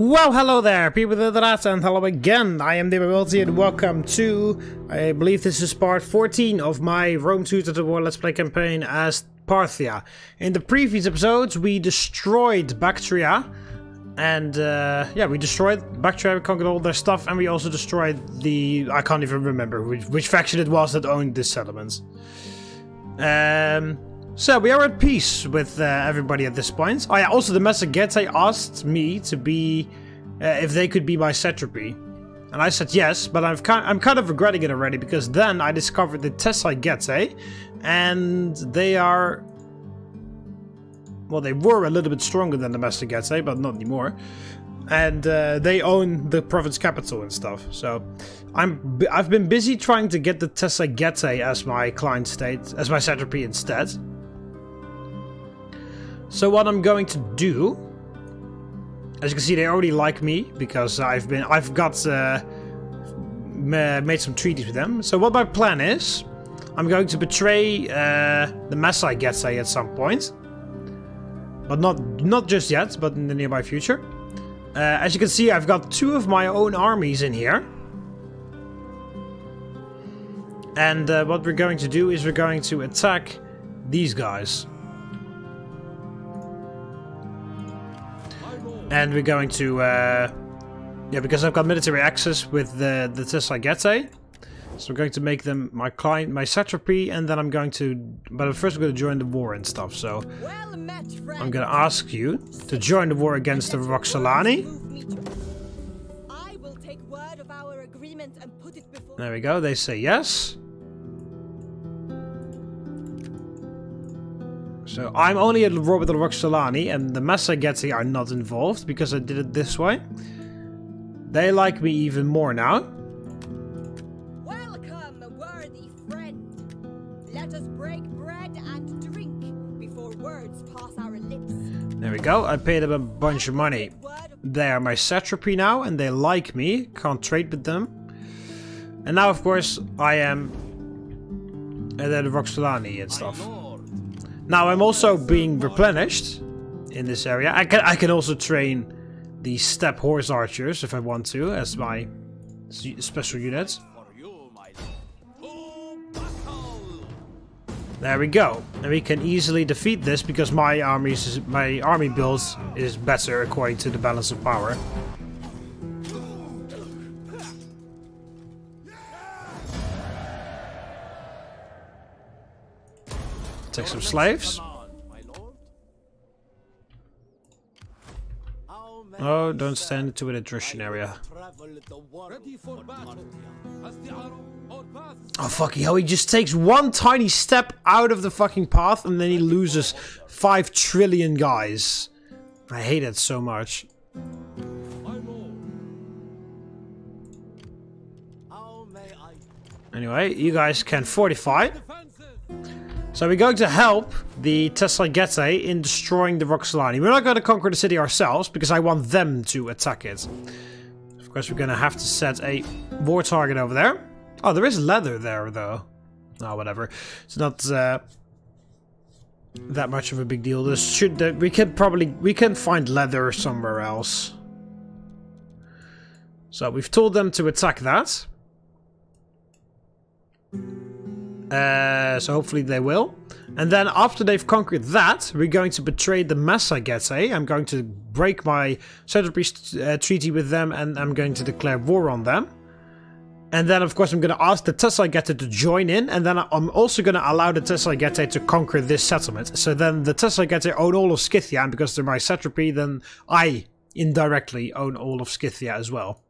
Well, hello there, people of the internet, and hello again. I am Dibawilty, and welcome to, I believe this is part 14 of my Rome 2 Total War Let's Play campaign as Parthia. In the previous episodes, we destroyed Bactria, and yeah, we destroyed Bactria, we conquered all their stuff, and we also destroyed the, I can't even remember which faction it was that owned this settlement. So we are at peace with everybody at this point. Oh yeah, also the Massagetae asked me to be, if they could be my satrapy. And I said yes, but I'm kind of regretting it already, because then I discovered the Tessaigetae, and they are, well, they were a little bit stronger than the Massagetae, but not anymore. And they own the province capital and stuff. So I've been busy trying to get the Tessaigetae as my client state, as my satrapy instead. So what I'm going to do, as you can see, they already like me because I've got made some treaties with them. So what my plan is, I'm going to betray the Massagetae at some point, but not just yet, but in the nearby future. As you can see, I've got two of my own armies in here, and what we're going to do is we're going to attack these guys. And we're going to, yeah, because I've got military access with the Tessaigetae, so we're going to make them my client, my satrapy, and then I'm going to, but first we're going to join the war and stuff, so I'm going to ask you to join the war against the Roxolani. There we go, they say yes. So I'm only at war with the Roxolani, and the Massagetae are not involved because I did it this way. They like me even more now. Welcome, worthy friend. Let us break bread and drink before words pass our lips. There we go. I paid them a bunch of money. They are my satrapy now, and they like me. Can't trade with them. And now, of course, I am at the Roxolani and stuff. Now I'm also being replenished in this area. I can also train the steppe horse archers if I want to as my special units. There we go, and we can easily defeat this because my army build is better according to the balance of power. Take some slaves. Oh, don't stand into an attrition area. Oh, fucking hell, he just takes one tiny step out of the fucking path and then he loses 5 trillion guys. I hate it so much. Anyway, you guys can fortify. So we're going to help the Tessaigetae in destroying the Roxolani. We're not going to conquer the city ourselves, because I want them to attack it. Of course, we're going to have to set a war target over there. Oh, there is leather there, though. Oh, whatever. It's not that much of a big deal. We can find leather somewhere else. So we've told them to attack that. So hopefully they will. And then after they've conquered that, we're going to betray the Massagetae. I'm going to break my satrapy treaty with them, and I'm going to declare war on them. And then of course I'm going to ask the Tessaigetae to join in, and then I'm also going to allow the Tessaigetae to conquer this settlement. So then the Tessaigetae own all of Scythia, and because they're my satrapy, then I indirectly own all of Scythia as well.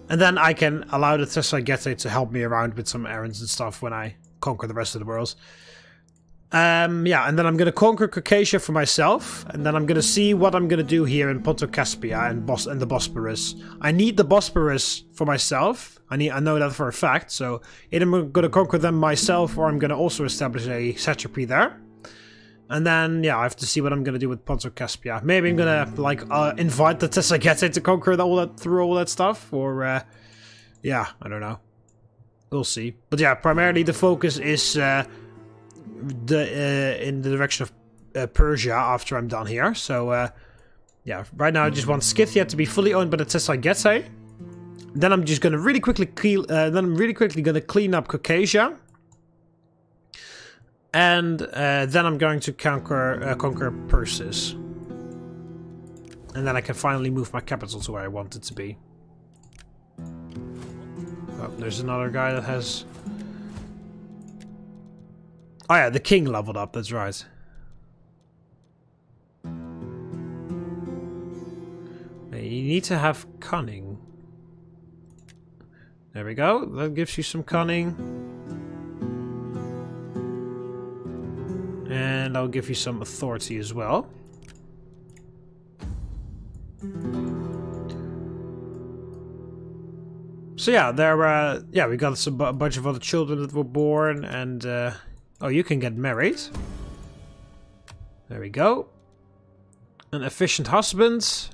And then I can allow the Tessaigetae to help me around with some errands and stuff when I conquer the rest of the world. Yeah, and then I'm going to conquer Caucasia for myself. And then I'm going to see what I'm going to do here in Pontocaspia and the Bosporus. I need the Bosporus for myself. I know that for a fact. So either I'm going to conquer them myself, or I'm going to also establish a satrapy there. And then, yeah, I have to see what I'm going to do with Pontocaspia. Maybe I'm going to, like, invite the Tessaigetae to conquer through all that stuff. Or, yeah, I don't know. We'll see. But yeah, primarily the focus is in the direction of Persia after I'm done here. So, Yeah, right now I just want Scythia to be fully owned by the Tessagetae. Then I'm just gonna really quickly clean up Caucasia. And then I'm going to conquer Persis. And then I can finally move my capital to where I want it to be. Oh, there's another guy that has... Oh yeah, the king leveled up, that's right. You need to have cunning. There we go, that gives you some cunning. And I'll give you some authority as well. So yeah, we got a bunch of other children that were born, and oh, you can get married. There we go. An efficient husband,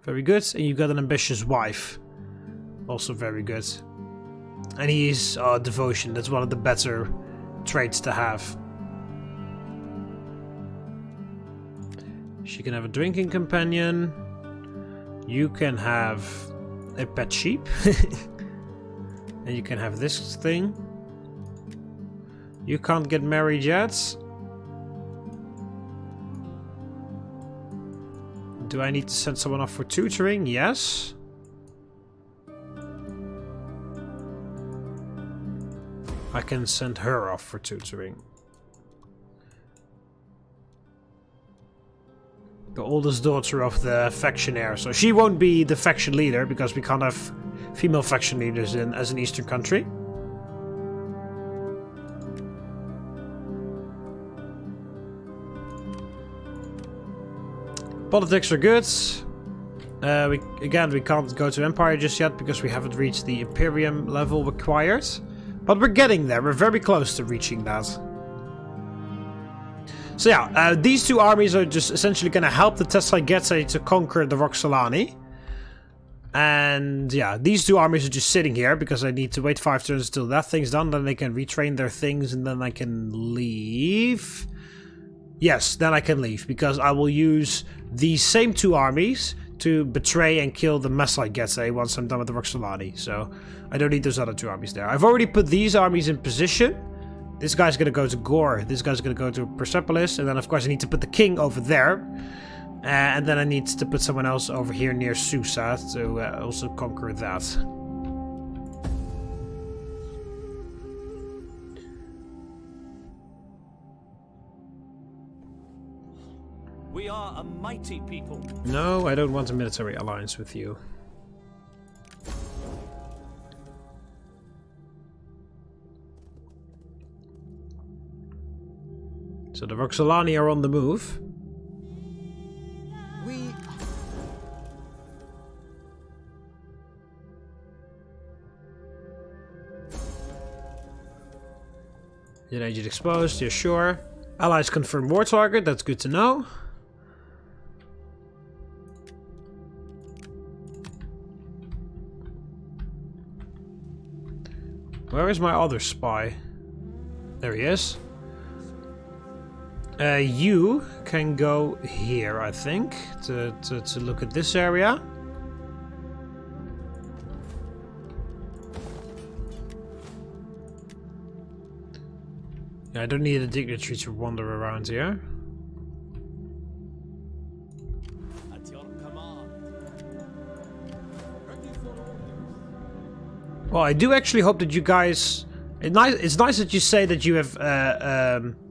very good, and you got an ambitious wife, also very good. And he's devotion. That's one of the better traits to have. She can have a drinking companion. You can have a pet sheep. And you can have this thing. You can't get married yet. Do I need to send someone off for tutoring? Yes. I can send her off for tutoring. The oldest daughter of the faction heir. So she won't be the faction leader because we can't have female faction leaders as an eastern country. Politics are good. We can't go to Empire just yet because we haven't reached the Imperium level required. But we're getting there. We're very close to reaching that. So yeah, these two armies are just essentially going to help the Tessagetae to conquer the Roxolani. And yeah, these two armies are just sitting here because I need to wait 5 turns until that thing's done. Then they can retrain their things and then I can leave. Yes, then I can leave because I will use these same two armies to betray and kill the Tessagetae once I'm done with the Roxolani. So I don't need those other two armies there. I've already put these armies in position. This guy's gonna go to Gore, this guy's gonna go to Persepolis, and then of course I need to put the king over there. And then I need to put someone else over here near Susa to also conquer that. We are a mighty people. No, I don't want a military alliance with you. So the Roxolani are on the move. Did agent exposed? You're sure. Allies confirm war target, that's good to know. Where is my other spy? There he is. You can go here, I think, to look at this area. Yeah, I don't need a dignitary to wander around here. At your command. Well, I do actually hope that you guys... It's nice that you say that you have,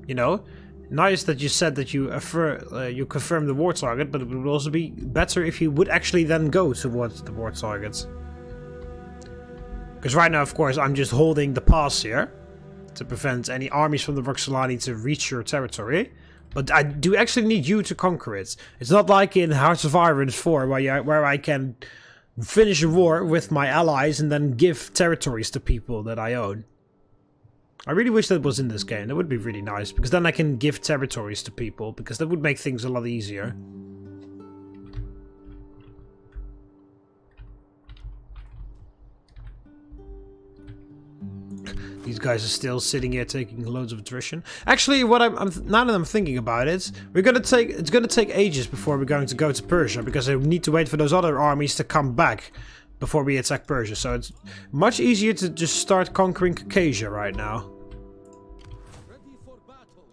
you know... Nice that you said that you confirm the war target, but it would also be better if you would actually then go towards the war target. Because right now, of course, I'm just holding the pass here to prevent any armies from the Roxolani to reach your territory. But I do actually need you to conquer it. It's not like in Hearts of Iron 4 where I can finish a war with my allies and then give territories to people that I own. I really wish that was in this game. That would be really nice, because then I can give territories to people, because that would make things a lot easier. These guys are still sitting here taking loads of attrition. Actually, what now that I'm thinking about it, it's gonna take ages before we're going to go to Persia, because I need to wait for those other armies to come back before we attack Persia. So it's much easier to just start conquering Caucasia right now. Ready for battle.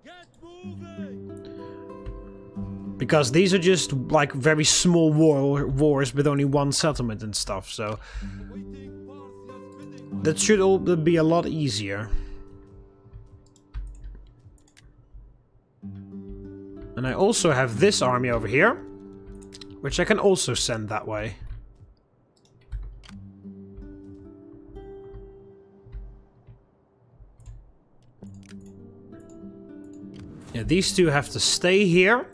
Get moving. Because these are just like very small wars with only one settlement and stuff, so that should all be a lot easier. And I also have this army over here, which I can also send that way. Yeah, these two have to stay here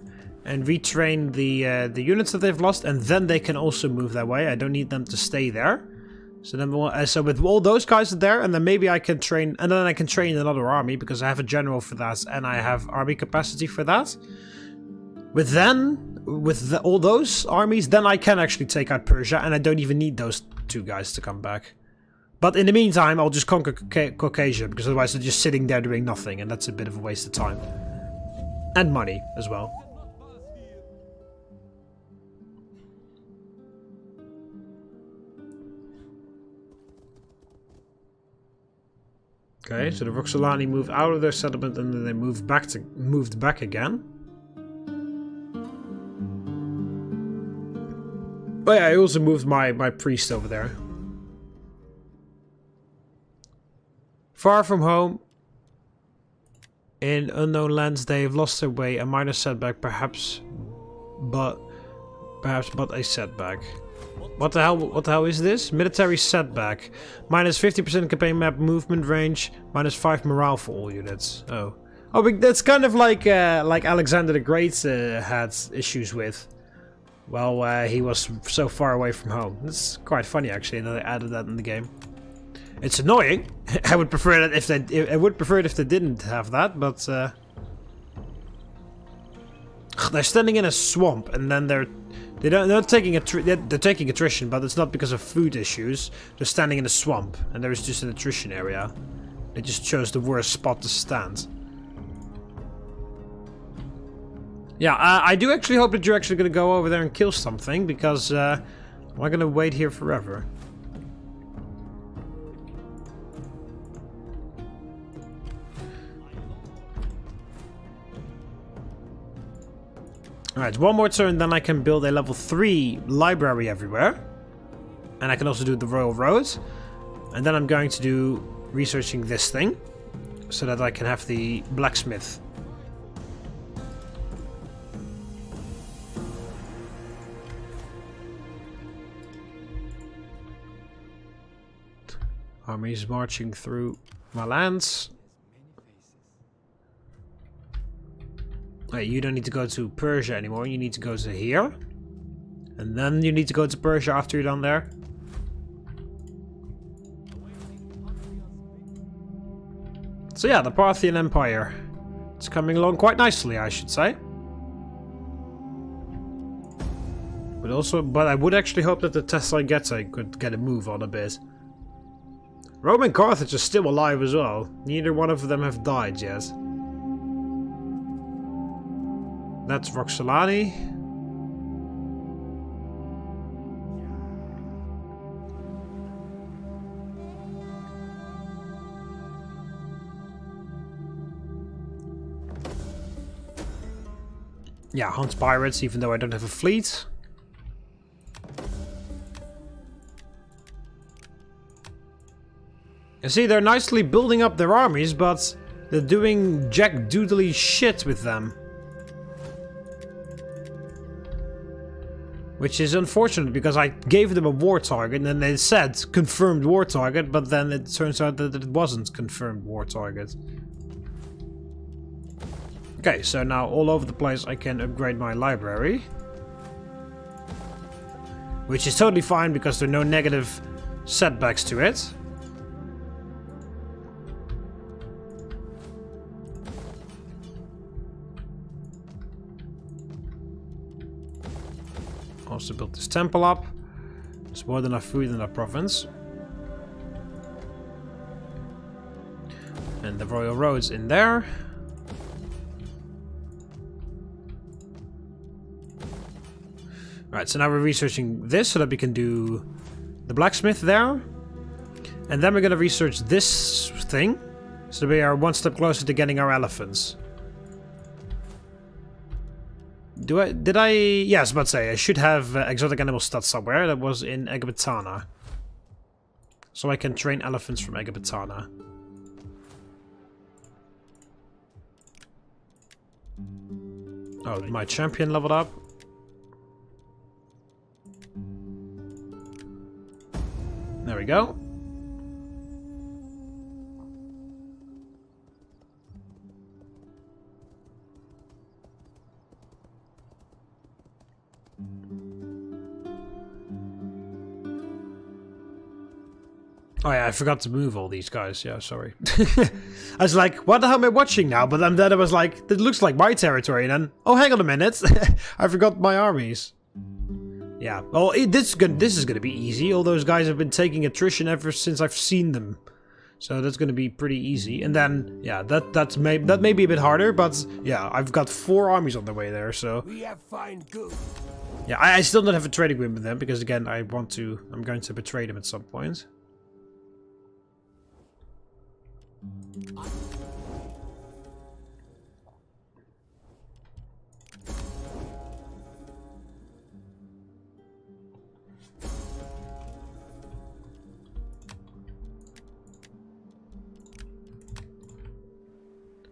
and retrain the units that they've lost, and then they can also move that way. I don't need them to stay there. So then, so with all those guys there, and then maybe I can train, and then I can train another army because I have a general for that, and I have army capacity for that. With all those armies, then I can actually take out Persia, and I don't even need those two guys to come back. But in the meantime, I'll just conquer Caucasia, because otherwise they're just sitting there doing nothing, and that's a bit of a waste of time. And money as well. Okay, so the Roxolani moved out of their settlement and then they moved back again. Oh yeah, I also moved my priest over there. Far from home, in unknown lands, they have lost their way. A minor setback, perhaps, but a setback. What the hell is this? Military setback. Minus 50% campaign map movement range. Minus 5 morale for all units. Oh, but that's kind of like Alexander the Great had issues with. Well, he was so far away from home. It's quite funny actually that they added that in the game. It's annoying. I would prefer that if they didn't have that, but they're standing in a swamp and then they're taking attrition, but it's not because of food issues. They're standing in a swamp and there is just an attrition area. They just chose the worst spot to stand. Yeah, I do actually hope that you're actually going to go over there and kill something, because I'm not going to wait here forever. Alright, one more turn, then I can build a level 3 library everywhere. And I can also do the Royal Road. And then I'm going to do researching this thing, so that I can have the blacksmith. Armies marching through my lands. Wait, you don't need to go to Persia anymore, you need to go to here. And then you need to go to Persia after you're done there. So yeah, the Parthian Empire. It's coming along quite nicely, I should say. But I would actually hope that the Thessaloniki could get a move on a bit. Rome and Carthage are still alive as well. Neither one of them have died yet. That's Roxolani. Yeah, hunt pirates, even though I don't have a fleet. You see, they're nicely building up their armies, but they're doing jack-doodly shit with them. Which is unfortunate, because I gave them a war target and they said confirmed war target, but then it turns out that it wasn't confirmed war target. Okay, so now all over the place I can upgrade my library. Which is totally fine because there are no negative setbacks to it. Also built this temple up. There's more than enough food in that province. And the royal road's in there. Right, so now we're researching this so that we can do the blacksmith there. And then we're gonna research this thing. So we are one step closer to getting our elephants. Did I? Yes, I was about to say, I should have exotic animal stats somewhere. That was in Ecbatana. So I can train elephants from Ecbatana. Oh, my champion leveled up. There we go. Oh yeah, I forgot to move all these guys. Yeah, sorry. I was like, what the hell am I watching now? But then I was like, it looks like my territory. And then, oh, hang on a minute. I forgot my armies. Yeah, well, this is gonna be easy. All those guys have been taking attrition ever since I've seen them. So that's gonna be pretty easy. And then, yeah, that may be a bit harder. But yeah, I've got 4 armies on the way there, so... We have fine good. Yeah, I still don't have a trading agreement with them. Because again, I'm going to betray them at some point.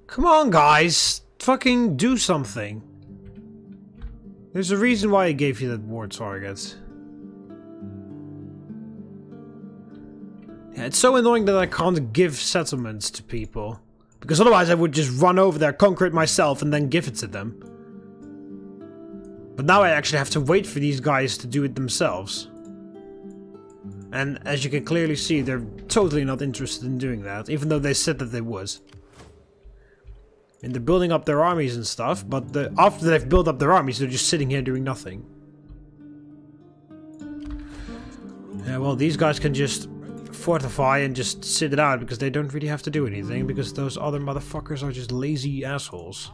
Come on, guys! Fucking do something. There's a reason why I gave you that war target. Yeah, it's so annoying that I can't give settlements to people. Because otherwise I would just run over there, conquer it myself, and then give it to them. But now I actually have to wait for these guys to do it themselves. And as you can clearly see, they're totally not interested in doing that, even though they said that they would. And they're building up their armies and stuff, but after they've built up their armies, they're just sitting here doing nothing. Yeah, well, these guys can just fortify and just sit it out, because they don't really have to do anything, because those other motherfuckers are just lazy assholes.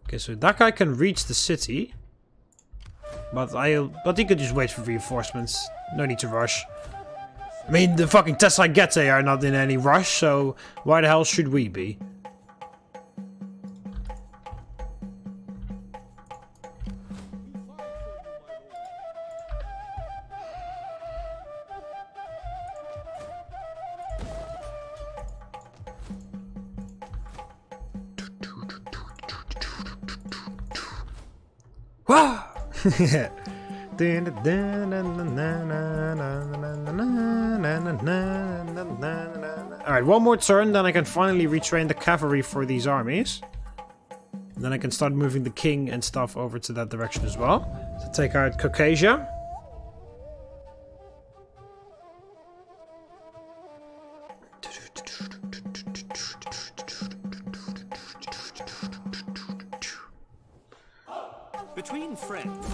Okay, so that guy can reach the city. But he could just wait for reinforcements. No need to rush. I mean, the fucking Tessai Getae are not in any rush, so why the hell should we be? Wah! Alright, one more turn, then I can finally retrain the cavalry for these armies. And then I can start moving the king and stuff over to that direction as well. To take out Caucasia. Between friends.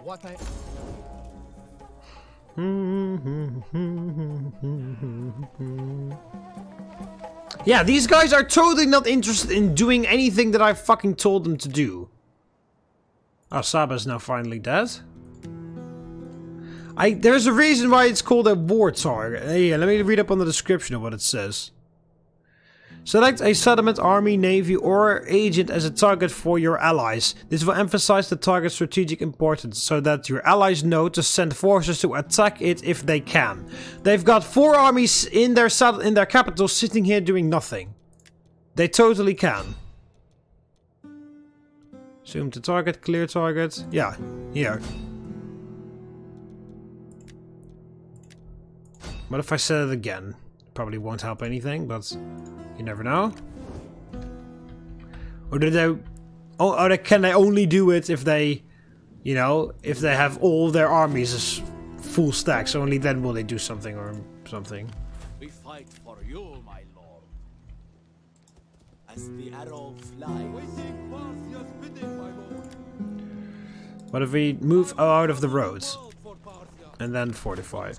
What I... Yeah, these guys are totally not interested in doing anything that I fucking told them to do. Oh, Saba's now finally dead. There's a reason why it's called a war target. Hey, let me read up on the description of what it says. Select a settlement, army, navy, or agent as a target for your allies. This will emphasize the target's strategic importance, so that your allies know to send forces to attack it if they can. They've got 4 armies in their capital sitting here doing nothing. They totally can. Zoom to target, clear target. Yeah, here. What if I said it again? Probably won't help anything, but you never know. Or do they... Or can they only do it if they... You know, if they have all their armies as full stacks, only then will they do something or something. We fight for you, my lord. As the arrow flies. Waiting Parthia's bidding, my lord. What if we move out of the roads? For Parthia. And then fortify.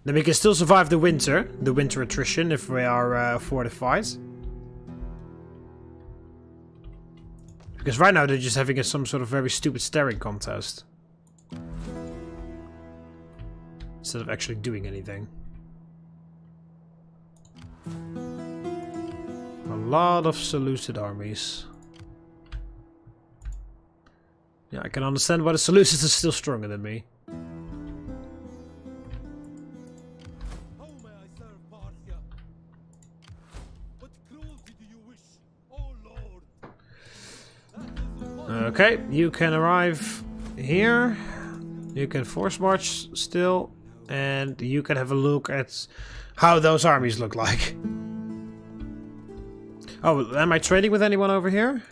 Then we can still survive the winter attrition, if we are fortified. Because right now they're just having some sort of very stupid staring contest. Instead of actually doing anything. A lot of Seleucid armies. Yeah, I can understand why the Seleucids are still stronger than me. How may I serve Parthia? What cruelty do you wish, oh Lord? Okay, you can arrive here. You can force march still. And you can have a look at how those armies look like. Oh, am I trading with anyone over here?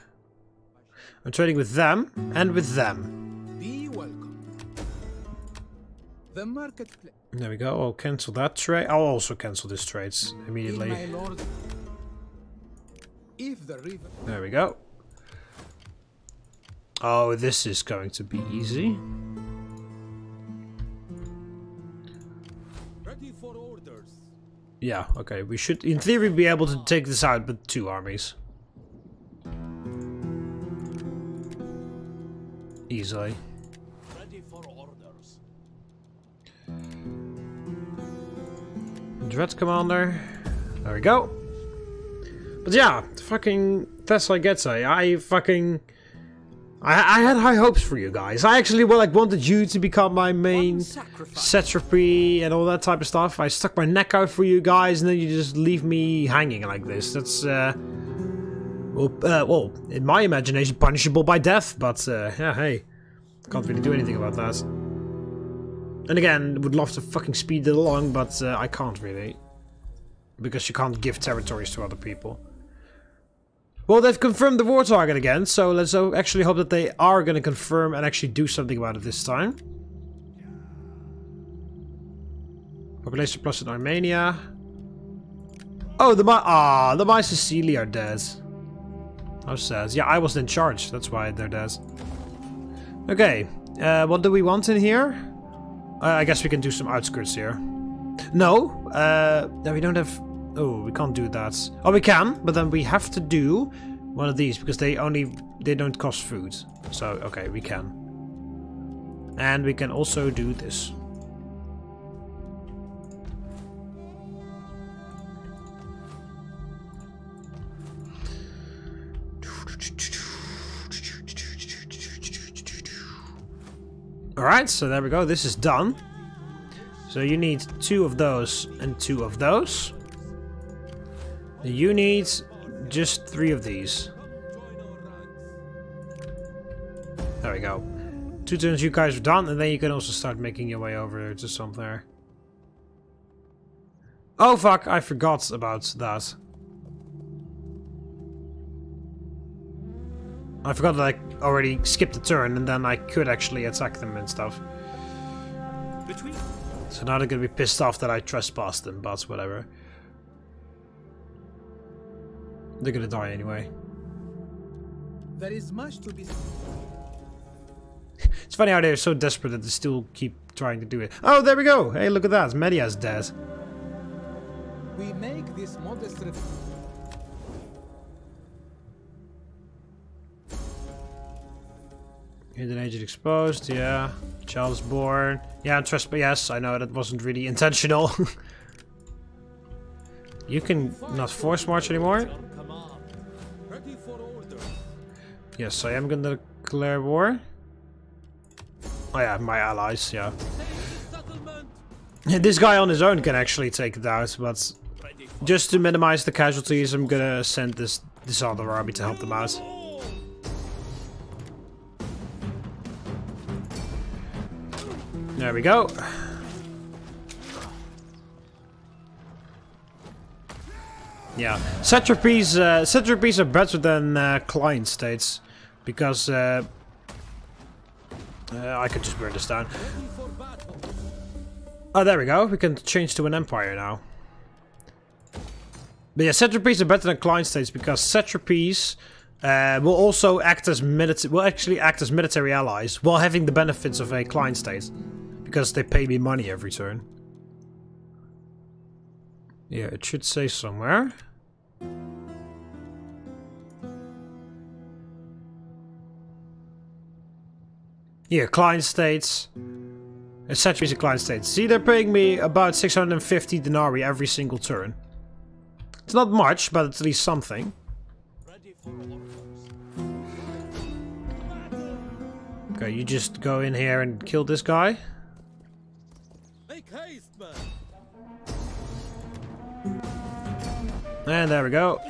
I'm trading with them and with them. Be welcome. The marketplace. There we go. I'll cancel that trade. I'll also cancel this trades immediately. My lord, if the river. There we go. Oh, this is going to be easy. Ready for orders. Yeah, okay. We should, in theory, be able to take this out with 2 armies. Easily. Ready for orders. Dread Commander. There we go. But yeah, fucking Thessaly I had high hopes for you guys. I actually wanted you to become my main satrapy and all that type of stuff. I stuck my neck out for you guys, and then you just leave me hanging like this. That's well, in my imagination, punishable by death. But yeah, hey, can't really do anything about that. And again, would love to fucking speed it along, but I can't really, because you can't give territories to other people. Well, they've confirmed the war target again, so let's actually hope that they are going to confirm and actually do something about it this time. Population plus in Armenia. Oh, the Mycecili are dead. How sad. Yeah, I wasn't in charge, that's why they're dead. Okay, what do we want in here? I guess we can do some outskirts here. No, we don't have... Oh, we can't do that. Oh, we can, but then we have to do one of these because they don't cost food. So, okay, we can. And we can also do this. Alright, so there we go. This is done. So you need 2 of those and 2 of those. You need just 3 of these. There we go. 2 turns you guys are done, and then you can also start making your way over to somewhere. Oh fuck, I forgot about that. I forgot that I already skipped a turn, and then I could actually attack them and stuff. So now they're gonna be pissed off that I trespassed them, but whatever. They're gonna die anyway. There is much to be. It's funny how they're so desperate that they still keep trying to do it. Oh, there we go! Hey, look at that. Media's dead. We make this modest. Hidden agent exposed, yeah. Child's born. Yeah, trespass. Yes, I know that wasn't really intentional. You can not force march anymore. Ready for orders. Yes, I am gonna declare war. Oh yeah, my allies, yeah. This guy on his own can actually take it out, but just to minimize the casualties, I'm gonna send this other army to help them out. There we go. Yeah, satrapies are better than client states, because I could just burn this down. Oh, there we go. We can change to an empire now. But yeah, satrapies are better than client states because satrapies will also act as military allies while having the benefits of a client state. because they pay me money every turn. Yeah, it should say somewhere. Here, client states. Essentially, it's a client state. See, they're paying me about 650 denarii every single turn. It's not much, but it's at least something. Okay, you just go in here and kill this guy. Make haste, man. And there we go.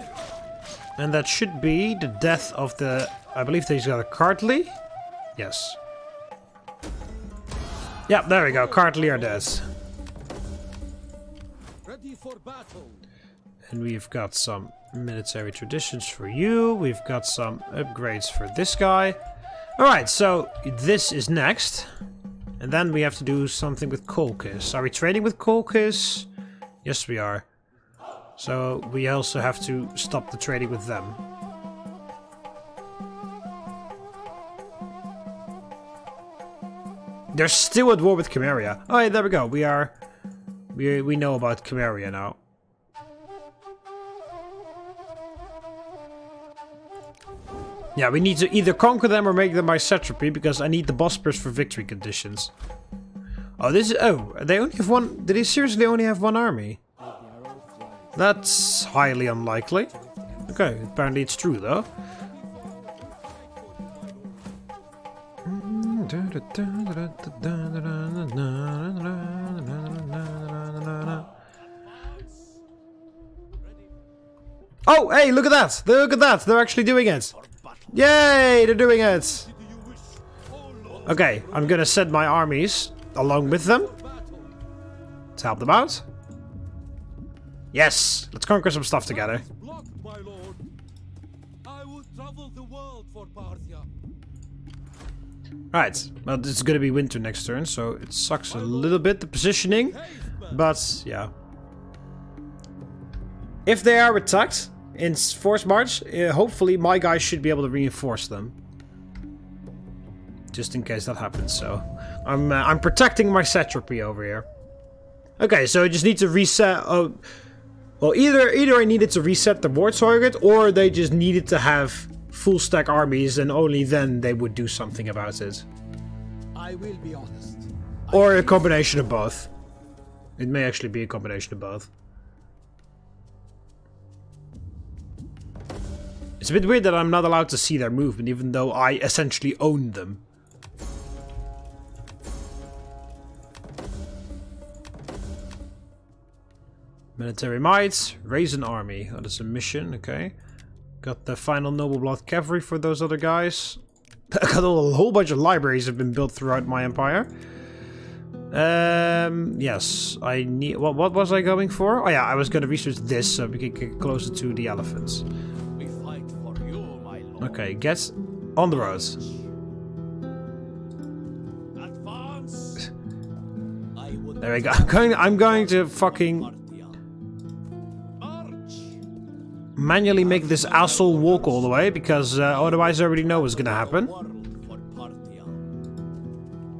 And that should be the death of the... I believe he's got a Kartli. Yes. Yep, there we go. Kartli are dead. Ready for battle. And we've got some military traditions for you. We've got some upgrades for this guy. Alright, so this is next. And then we have to do something with Colchis. Are we trading with Colchis? Yes, we are. So we also have to stop the trading with them. They're still at war with Chimeria. Oh, yeah, there we go. We know about Chimeria now. Yeah, we need to either conquer them or make them my satrapy, because I need the Bosporus for victory conditions. Oh, this is... Oh, they only have one... Did they seriously only have one army? That's highly unlikely. Okay, apparently it's true, though. Oh, hey, look at that! Look at that! They're actually doing it! Yay! They're doing it! Okay, I'm gonna send my armies along with them to help them out. Yes! Let's conquer some stuff together. Blocked, my lord. I would travel the world for Parthia. Right, well, it's gonna be winter next turn, so it sucks a little bit, the positioning. But, yeah. If they are attacked in force march, hopefully my guys should be able to reinforce them. Just in case that happens, so... I'm protecting my satrapy over here. Okay, so I just need to reset... Oh, well, either I needed to reset the war target, or they just needed to have full stack armies, and only then they would do something about it. I will be honest. Or a combination of both. It may actually be a combination of both. It's a bit weird that I'm not allowed to see their movement, even though I essentially own them. Military might, raise an army. Oh, that's a mission, okay. Got the final noble blood cavalry for those other guys. I got a whole bunch of libraries have been built throughout my empire. Yes, I need... What was I going for? Oh yeah, I was going to research this so we can get closer to the elephants. We fight for you, my lord. Okay, get on the road. Advance. I would There we go. I'm going to fucking manually make this asshole walk all the way, because otherwise I already know what's gonna happen.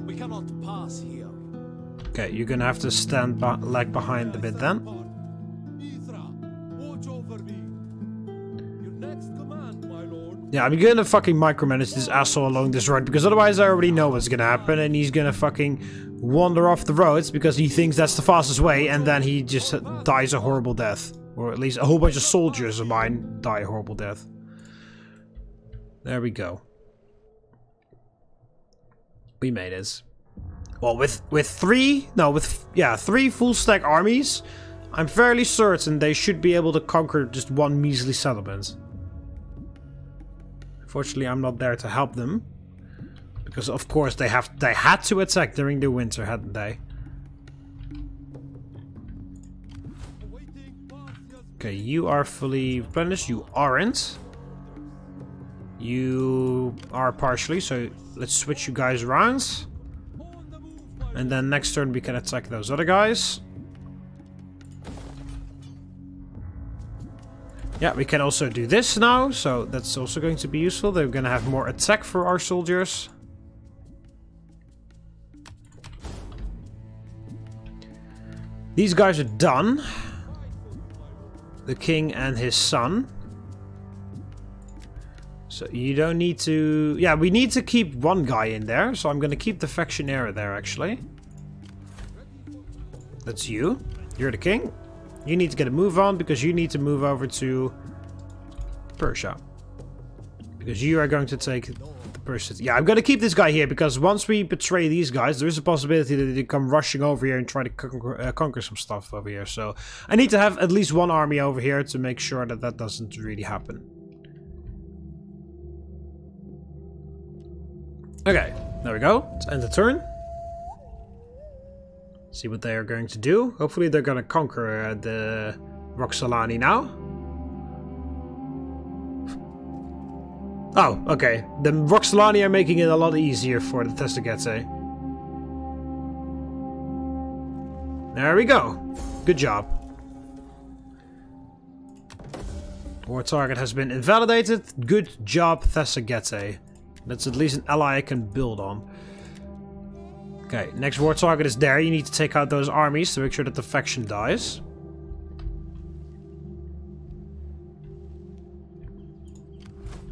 We cannot pass here. Okay, you're gonna have to stand lag behind a bit then. Ithra, watch over me. Your next command, my lord. Yeah, I'm gonna fucking micromanage this asshole along this road, because otherwise I already know what's gonna happen, and he's gonna fucking wander off the roads because he thinks that's the fastest way, and then he just dies a horrible death. Or at least a whole bunch of soldiers of mine die a horrible death. There we go. We made it. Well, with three full stack armies, I'm fairly certain they should be able to conquer just one measly settlement. Unfortunately, I'm not there to help them, because of course they had to attack during the winter, hadn't they? Okay, you are fully replenished. You aren't. You are partially, so let's switch you guys around. And then next turn we can attack those other guys. Yeah, we can also do this now, so that's also going to be useful. They're going to have more attack for our soldiers. These guys are done. The king and his son. So you don't need to... Yeah, we need to keep one guy in there. So I'm going to keep the factionaire there, actually. That's you. You're the king. You need to get a move on because you need to move over to Persia. Because you are going to take the Persia. Yeah, I'm going to keep this guy here because once we betray these guys, there is a possibility that they come rushing over here and try to conquer some stuff over here. So I need to have at least one army over here to make sure that that doesn't really happen. Okay, there we go. Let's end the turn. See what they are going to do. Hopefully they're going to conquer the Roxolani now. Oh, okay. The Roxolani are making it a lot easier for the Tessagetse. There we go. Good job. War target has been invalidated. Good job, Tessagetse. That's at least an ally I can build on. Okay, next war target is there. You need to take out those armies to make sure that the faction dies.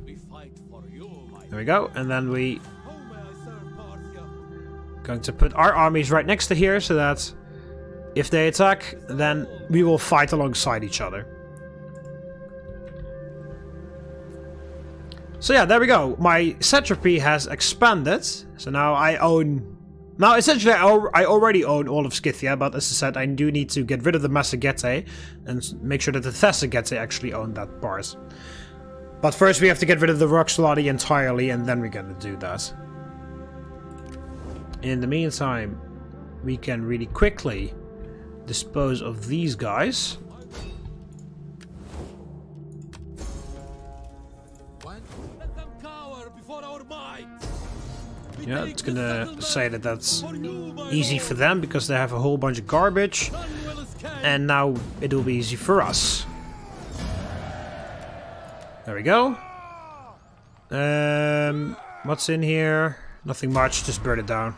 We fight for you, my There we go. And then we How may I serve Parthia? going to put our armies right next to here so that if they attack, then we will fight alongside each other. So yeah, there we go. My satrapy has expanded. So now I own... Now, essentially, I already own all of Scythia, but as I said, I do need to get rid of the Massagetae and make sure that the Tessagetae actually own that part. But first we have to get rid of the Roxolani entirely, and then we're gonna do that. In the meantime, we can really quickly dispose of these guys. Let them cower before our might. We Yeah, take it's this gonna settlement say that that's for you, my easy lord. for them because they have a whole bunch of garbage, None will escape. and now it will be easy for us. There we go. What's in here? Nothing much, just burn it down.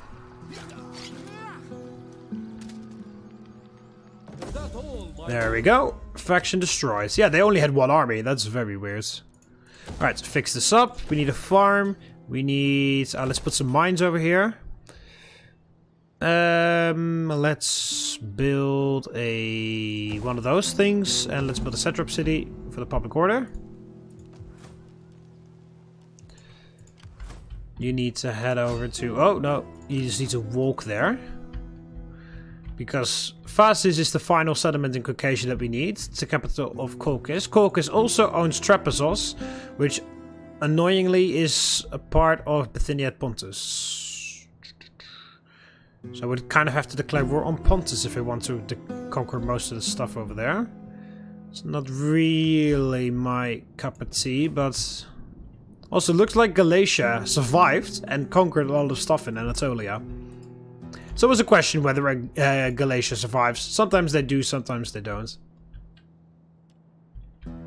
Is that all, my There we go. Faction destroys. Yeah, they only had one army. That's very weird. Alright, so fix this up. We need a farm. We need... let's put some mines over here. Let's build one of those things. And let's build a satrap city for the public order. You need to head over to... Oh, no. You just need to walk there. Because Phasis is the final settlement in Caucasia that we need. It's the capital of Colchis. Colchis also owns Trapezos, which annoyingly is a part of Bithynia and Pontus. So I would kind of have to declare war on Pontus if I want to conquer most of the stuff over there. It's not really my cup of tea, but... Also, it looks like Galatia survived and conquered a lot of stuff in Anatolia. So it was a question whether Galatia survives. Sometimes they do, sometimes they don't.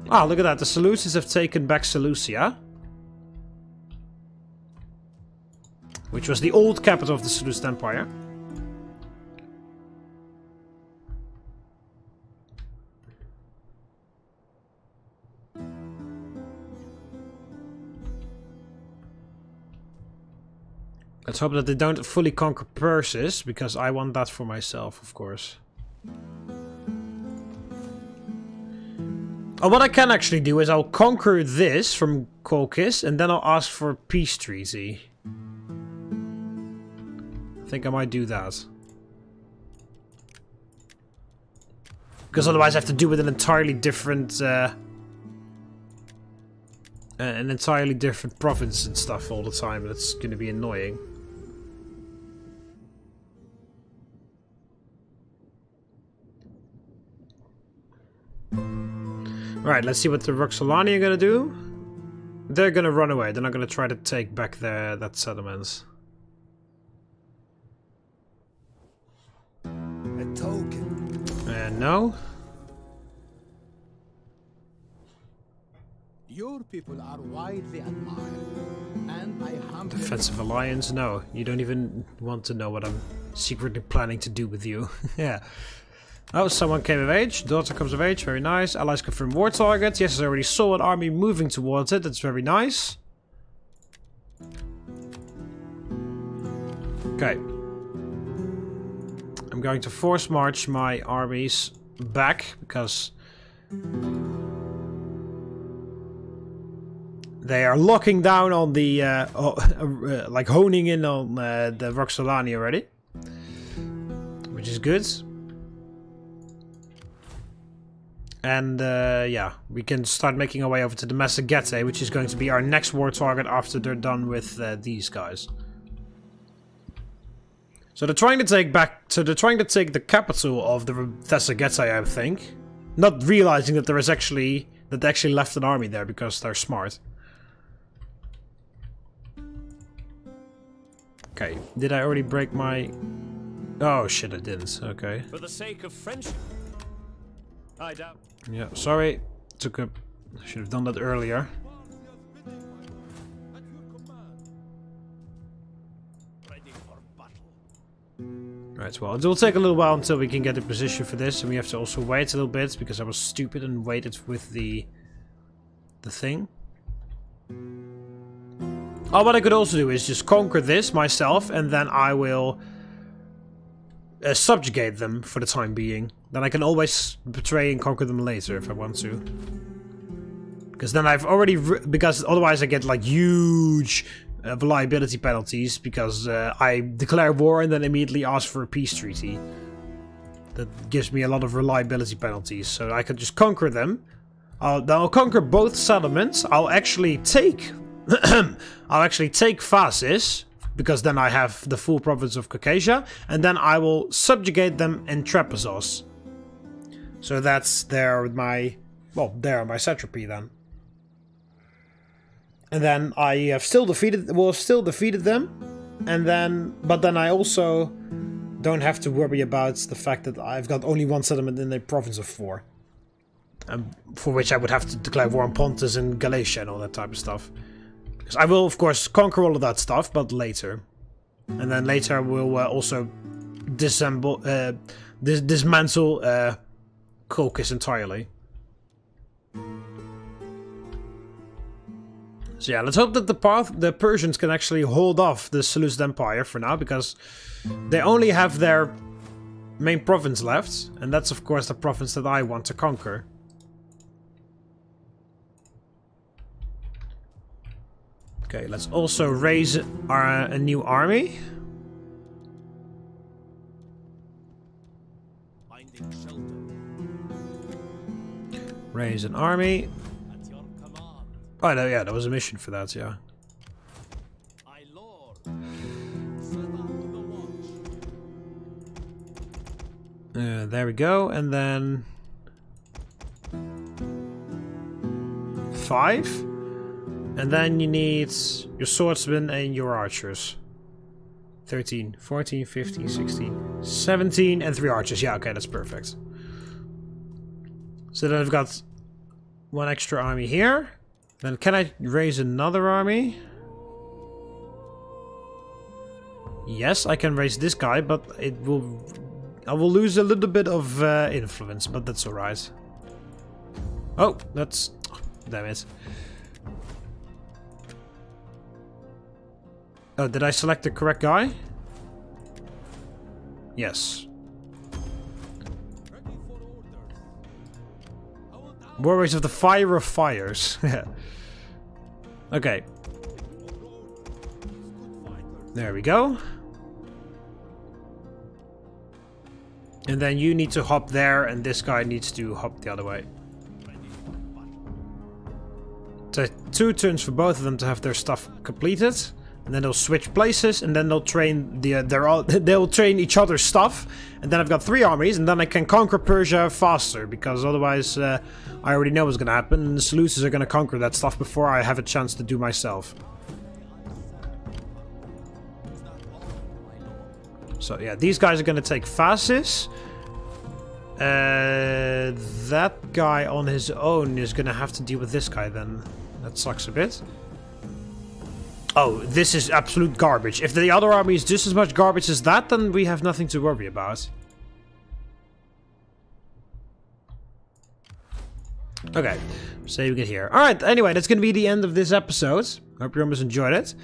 Ah, look at that. The Seleucids have taken back Seleucia. Which was the old capital of the Seleucid Empire. Let's hope that they don't fully conquer Persis, because I want that for myself, of course. Oh, what I can actually do is I'll conquer this from Colchis, and then I'll ask for a peace treaty. I think I might do that. Because otherwise I have to do with an entirely different province and stuff all the time. That's going to be annoying. Alright, let's see what the Roxolani are gonna do. They're gonna run away. They're not gonna try to take back that settlement. A token. And no. Your people are widely admired, and I humbly... Defensive alliance? No. You don't even want to know what I'm secretly planning to do with you. Yeah. Oh, someone came of age. Daughter comes of age. Very nice. Allies confirm war target. Yes, I already saw an army moving towards it. That's very nice. Okay. I'm going to force march my armies back because they are locking down on the like honing in on the Roxolani already, which is good. And yeah, we can start making our way over to the Massagetae, which is going to be our next war target after they're done with these guys. So they're trying to take the capital of the Massagetae, I think, not realizing that they actually left an army there because they're smart. Okay, did I already break my? Oh shit, I didn't. Okay. For the sake of friendship. I doubt. Yeah, sorry. I should have done that earlier. Ready for battle. Right, well, it will take a little while until we can get a position for this, and we have to also wait a little bit because I was stupid and waited with the thing. Oh, what I could also do is just conquer this myself, and then I will subjugate them for the time being. Then I can always betray and conquer them later if I want to. Because then I've already... because otherwise I get like huge reliability penalties because I declare war and then immediately ask for a peace treaty. That gives me a lot of reliability penalties. So I could just conquer them. I'll conquer both settlements. I'll actually take... I'll actually take Phasis, because then I have the full province of Caucasia, and then I will subjugate them in Trapezoos. So that's my satrapy then. And then I have still defeated them, and then I also don't have to worry about the fact that I've got only one settlement in a province of 4. For which I would have to declare war on Pontus and Galatia and all that type of stuff. Because I will, of course, conquer all of that stuff, but later. And then later we'll also dismantle Colchis entirely. So yeah, let's hope that the Persians can actually hold off the Seleucid Empire for now, because they only have their main province left, and that's of course the province that I want to conquer. Okay, let's also raise a new army. Finding shelter. Raise an army. At your command. Oh no, yeah, there was a mission for that, yeah. My lord. Set up the watch. There we go, and then 5. And then you need your swordsmen and your archers. 13, 14, 15, 16, 17, and 3 archers. Yeah, okay, that's perfect. So then I've got 1 extra army here. Then can I raise another army? Yes, I can raise this guy, but I will lose a little bit of influence, but that's alright. Oh, that's... Oh, damn it. Oh, did I select the correct guy? Yes. Warriors of the Fire of Fires. Okay. There we go. And then you need to hop there, and this guy needs to hop the other way. So 2 turns for both of them to have their stuff completed. And then they'll switch places, and then they'll train they'll train each other's stuff. And then I've got 3 armies, and then I can conquer Persia faster, because otherwise I already know what's gonna happen. And the Seleucids are gonna conquer that stuff before I have a chance to do myself. So yeah, these guys are gonna take Phasis. That guy on his own is gonna have to deal with this guy then. That sucks a bit. Oh, this is absolute garbage. If the other army is just as much garbage as that, then we have nothing to worry about. Okay, save it here. Alright, anyway, that's gonna be the end of this episode. Hope you almost enjoyed it.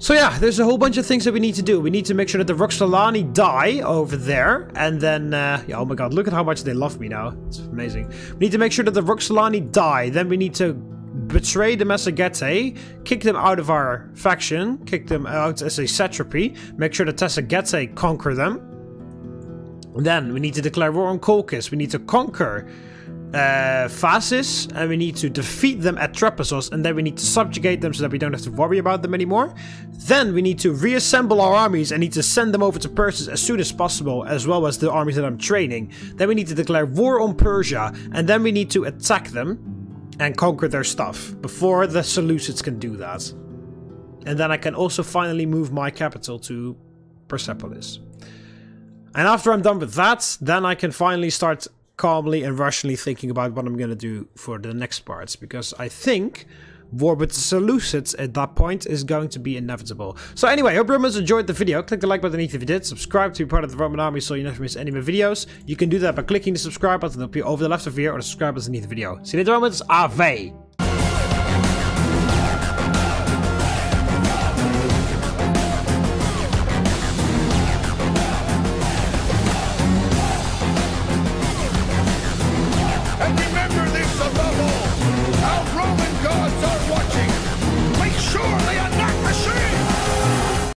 So yeah, there's a whole bunch of things that we need to do. We need to make sure that the Roxolani die over there. And then, yeah, oh my god, look at how much they love me now. It's amazing. We need to make sure that the Roxolani die. Then we need to betray the Massagetae, kick them out of our faction, kick them out as a satrapy, make sure the Tessagetae conquer them. And then we need to declare war on Colchis. We need to conquer Phasis, and we need to defeat them at Trapezoos, and then we need to subjugate them so that we don't have to worry about them anymore. Then we need to reassemble our armies and need to send them over to Persis as soon as possible, as well as the armies that I'm training. Then we need to declare war on Persia, and then we need to attack them and conquer their stuff before the Seleucids can do that. And then I can also finally move my capital to Persepolis. And after I'm done with that, then I can finally start calmly and rationally thinking about what I'm going to do for the next parts, because I think war with the Seleucids at that point is going to be inevitable. So anyway, hope you guys enjoyed the video. Click the like button if you did. Subscribe to be part of the Roman army so you never miss any of my videos. You can do that by clicking the subscribe button up here over the left of here, or the subscribe button underneath the video. See you later, Romans. Ave!